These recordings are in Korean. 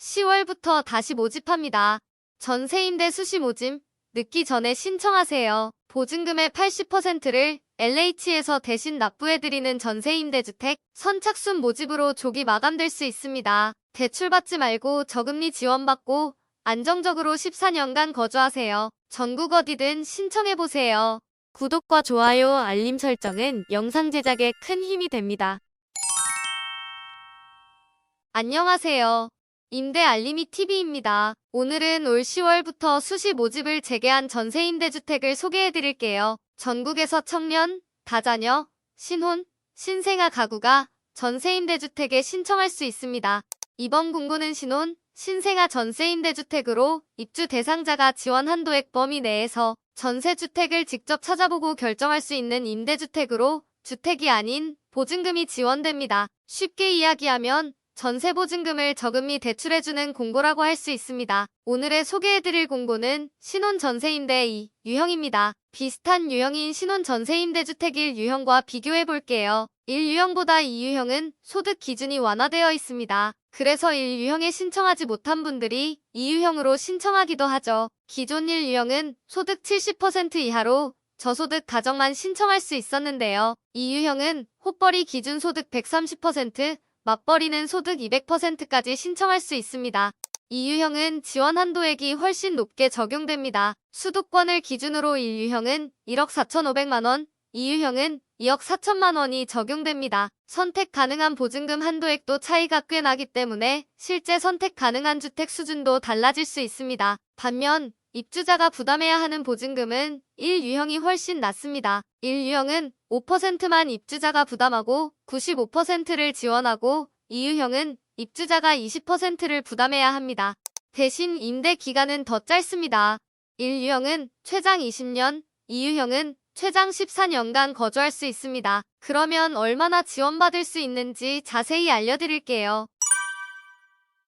10월부터 다시 모집합니다. 전세임대 수시 모집 늦기 전에 신청하세요. 보증금의 80%를 LH에서 대신 납부해드리는 전세임대주택 선착순 모집으로 조기 마감될 수 있습니다. 대출받지 말고 저금리 지원받고 안정적으로 14년간 거주하세요. 전국 어디든 신청해보세요. 구독과 좋아요, 알림 설정은 영상 제작에 큰 힘이 됩니다. 안녕하세요. 임대 알림이 TV입니다. 오늘은 올 10월부터 수시 모집을 재개한 전세임대주택을 소개해드릴게요. 전국에서 청년, 다자녀, 신혼, 신생아 가구가 전세임대주택에 신청할 수 있습니다. 이번 공고는 신혼, 신생아 전세임대주택으로 입주 대상자가 지원 한도액 범위 내에서 전세주택을 직접 찾아보고 결정할 수 있는 임대주택으로 주택이 아닌 보증금이 지원됩니다. 쉽게 이야기하면 전세보증금을 저금리 대출해주는 공고라고 할 수 있습니다. 오늘의 소개해드릴 공고는 신혼 전세임대 2 유형입니다. 비슷한 유형인 신혼 전세임대주택 1 유형과 비교해볼게요. 1 유형보다 2 유형은 소득 기준이 완화되어 있습니다. 그래서 1 유형에 신청하지 못한 분들이 2 유형으로 신청하기도 하죠. 기존 1 유형은 소득 70% 이하로 저소득 가정만 신청할 수 있었는데요. 2 유형은 호벌이 기준 소득 130%, 맞벌이는 소득 200%까지 신청할 수 있습니다. 이 유형은 지원 한도액이 훨씬 높게 적용됩니다. 수도권을 기준으로 1유형은 1억 4,500만 원, 2유형은 2억 4천만 원이 적용됩니다. 선택 가능한 보증금 한도액도 차이가 꽤 나기 때문에 실제 선택 가능한 주택 수준도 달라질 수 있습니다. 반면 입주자가 부담해야 하는 보증금은 1유형이 훨씬 낮습니다. 1유형은 5%만 입주자가 부담하고 95%를 지원하고 2유형은 입주자가 20%를 부담해야 합니다. 대신 임대 기간은 더 짧습니다. 1유형은 최장 20년, 2유형은 최장 14년간 거주할 수 있습니다. 그러면 얼마나 지원받을 수 있는지 자세히 알려드릴게요.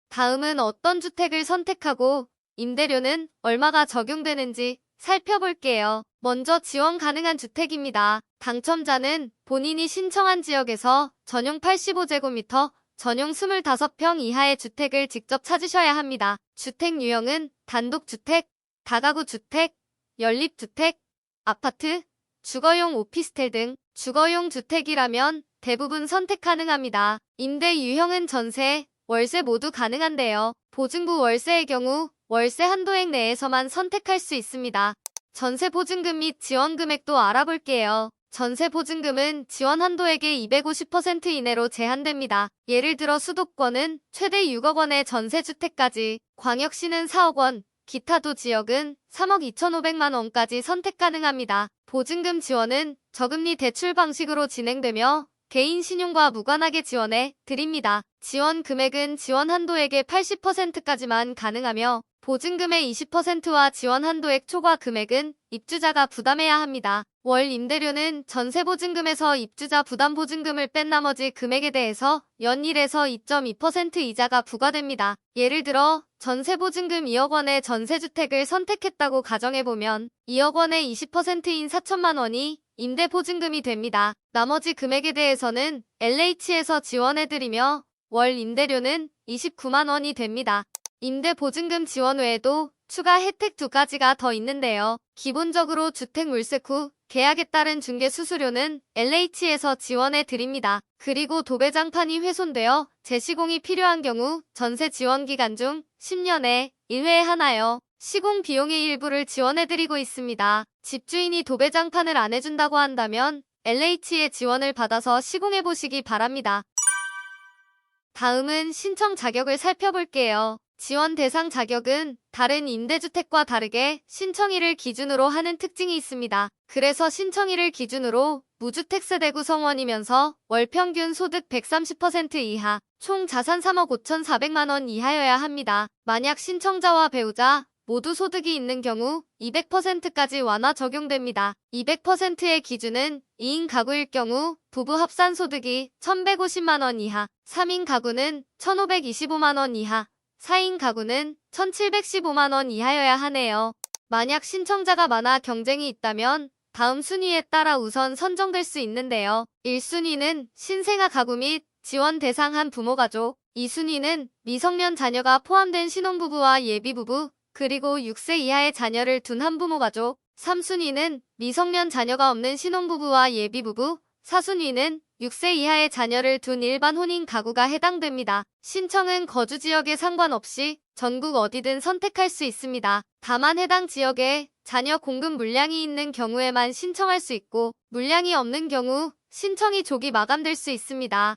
다음은 어떤 주택을 선택하고 임대료는 얼마가 적용되는지 살펴볼게요. 먼저 지원 가능한 주택입니다. 당첨자는 본인이 신청한 지역에서 전용 85제곱미터, 전용 25평 이하의 주택을 직접 찾으셔야 합니다. 주택 유형은 단독주택, 다가구 주택, 연립주택, 아파트, 주거용 오피스텔 등 주거용 주택이라면 대부분 선택 가능합니다. 임대 유형은 전세, 월세 모두 가능한데요. 보증부 월세의 경우 월세 한도액 내에서만 선택할 수 있습니다. 전세 보증금 및 지원 금액도 알아볼게요. 전세 보증금은 지원 한도액의 250% 이내로 제한됩니다. 예를 들어 수도권은 최대 6억 원의 전세주택까지, 광역시는 4억 원, 기타도 지역은 3억 2,500만 원까지 선택 가능합니다. 보증금 지원은 저금리 대출 방식으로 진행되며 개인 신용과 무관하게 지원해 드립니다. 지원 금액은 지원 한도액의 80%까지만 가능하며 보증금의 20%와 지원 한도액 초과 금액은 입주자가 부담해야 합니다. 월 임대료는 전세보증금에서 입주자 부담보증금을 뺀 나머지 금액에 대해서 연 1에서 2.2% 이자가 부과됩니다. 예를 들어 전세보증금 2억 원의 전세주택을 선택했다고 가정해보면 2억 원의 20%인 4천만 원이 임대보증금이 됩니다. 나머지 금액에 대해서는 LH에서 지원해드리며 월 임대료는 29만 원이 됩니다. 임대보증금 지원 외에도 추가 혜택 2가지가 더 있는데요. 기본적으로 주택 물색 후 계약에 따른 중개 수수료는 LH에서 지원해 드립니다. 그리고 도배장판이 훼손되어 재시공이 필요한 경우 전세 지원 기간 중 10년에 1회에 하나요. 시공 비용의 일부를 지원해 드리고 있습니다. 집주인이 도배장판을 안 해준다고 한다면 LH의 지원을 받아서 시공해 보시기 바랍니다. 다음은 신청 자격을 살펴볼게요. 지원 대상 자격은 다른 임대주택과 다르게 신청일을 기준으로 하는 특징이 있습니다. 그래서 신청일을 기준으로 무주택 세대 구성원이면서 월 평균 소득 130% 이하, 총 자산 3억 5,400만 원 이하여야 합니다. 만약 신청자와 배우자 모두 소득이 있는 경우 200%까지 완화 적용됩니다. 200%의 기준은 2인 가구일 경우 부부 합산 소득이 1,150만 원 이하, 3인 가구는 1,525만 원 이하, 4인 가구는 1,715만 원 이하여야 하네요. 만약 신청자가 많아 경쟁이 있다면 다음 순위에 따라 우선 선정될 수 있는데요. 1순위는 신생아 가구 및 지원 대상 한 부모 가족, 2순위는 미성년 자녀가 포함된 신혼부부와 예비부부, 그리고 6세 이하의 자녀를 둔 한부모 가족. 3순위는 미성년 자녀가 없는 신혼부부와 예비부부, 4순위는 6세 이하의 자녀를 둔 일반 혼인 가구가 해당됩니다. 신청은 거주 지역에 상관없이 전국 어디든 선택할 수 있습니다. 다만 해당 지역에 자녀 공급 물량이 있는 경우에만 신청할 수 있고 물량이 없는 경우 신청이 조기 마감될 수 있습니다.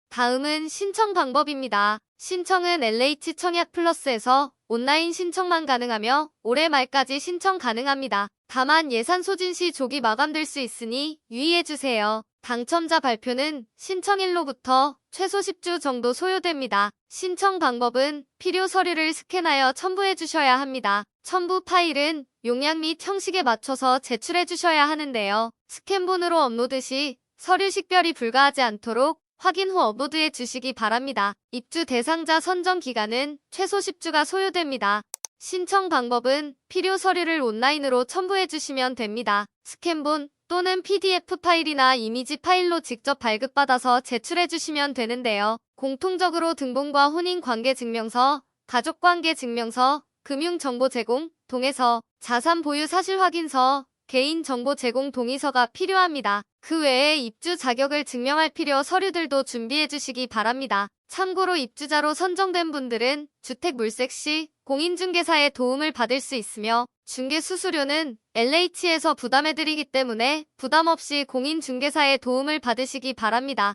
다음은 신청 방법입니다. 신청은 LH 청약 플러스에서 온라인 신청만 가능하며 올해 말까지 신청 가능합니다. 다만 예산 소진 시 조기 마감될 수 있으니 유의해주세요. 당첨자 발표는 신청일로부터 최소 10주 정도 소요됩니다. 신청 방법은 필요 서류를 스캔하여 첨부해주셔야 합니다. 첨부 파일은 용량 및 형식에 맞춰서 제출해주셔야 하는데요. 스캔본으로 업로드 시 서류 식별이 불가하지 않도록 확인 후 업로드해 주시기 바랍니다. 입주 대상자 선정 기간은 최소 10주가 소요됩니다. 신청 방법은 필요 서류를 온라인으로 첨부해 주시면 됩니다. 스캔본 또는 PDF 파일이나 이미지 파일로 직접 발급받아서 제출해 주시면 되는데요. 공통적으로 등본과 혼인관계증명서, 가족관계증명서, 금융정보 제공, 동의서, 자산 보유 사실 확인서, 개인정보 제공 동의서가 필요합니다. 그 외에 입주 자격을 증명할 필요 서류들도 준비해 주시기 바랍니다. 참고로 입주자로 선정된 분들은 주택 물색 시 공인중개사의 도움을 받을 수 있으며 중개 수수료는 LH에서 부담해드리기 때문에 부담 없이 공인중개사의 도움을 받으시기 바랍니다.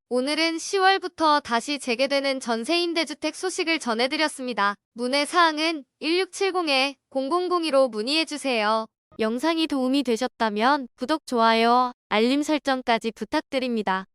오늘은 10월부터 다시 재개되는 전세임대주택 소식을 전해드렸습니다. 문의사항은 1670-0002로 문의해주세요. 영상이 도움이 되셨다면 구독, 좋아요, 알림 설정까지 부탁드립니다.